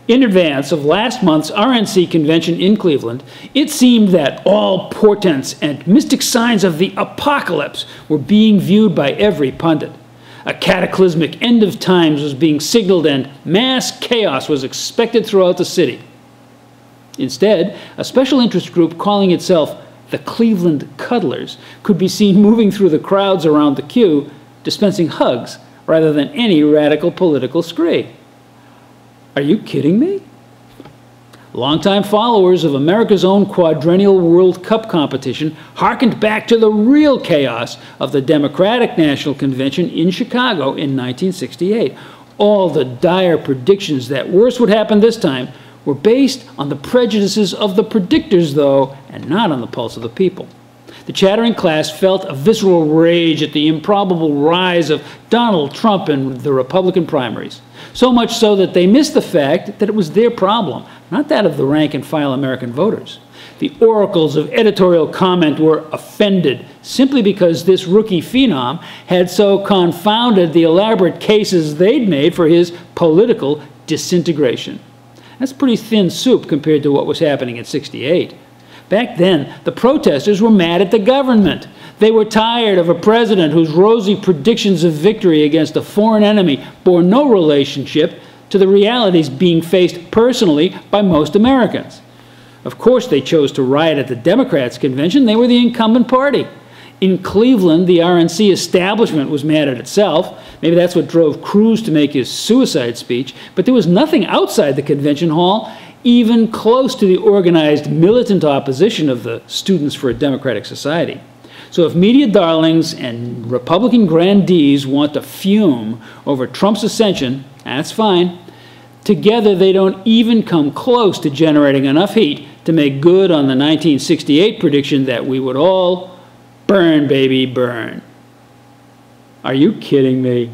In advance of last month's RNC convention in Cleveland, it seemed that all portents and mystic signs of the apocalypse were being viewed by every pundit. A cataclysmic end of times was being signaled and mass chaos was expected throughout the city. Instead, a special interest group calling itself the Cleveland Cuddlers could be seen moving through the crowds around the queue, dispensing hugs rather than any radical political scree. Are you kidding me? Longtime followers of America's own quadrennial World Cup competition harkened back to the real chaos of the Democratic National Convention in Chicago in 1968. All the dire predictions that worse would happen this time were based on the prejudices of the predictors, though, and not on the pulse of the people. The chattering class felt a visceral rage at the improbable rise of Donald Trump in the Republican primaries, so much so that they missed the fact that it was their problem, not that of the rank-and-file American voters. The oracles of editorial comment were offended simply because this rookie phenom had so confounded the elaborate cases they'd made for his political disintegration. That's pretty thin soup compared to what was happening in '68. Back then, the protesters were mad at the government. They were tired of a president whose rosy predictions of victory against a foreign enemy bore no relationship to the realities being faced personally by most Americans. Of course, they chose to riot at the Democrats' convention. They were the incumbent party. In Cleveland, the RNC establishment was mad at itself. Maybe that's what drove Cruz to make his suicide speech. But there was nothing outside the convention hall even close to the organized militant opposition of the Students for a Democratic Society. So if media darlings and Republican grandees want to fume over Trump's ascension, that's fine. Together, they don't even come close to generating enough heat to make good on the 1968 prediction that we would all burn, baby, burn. Are you kidding me?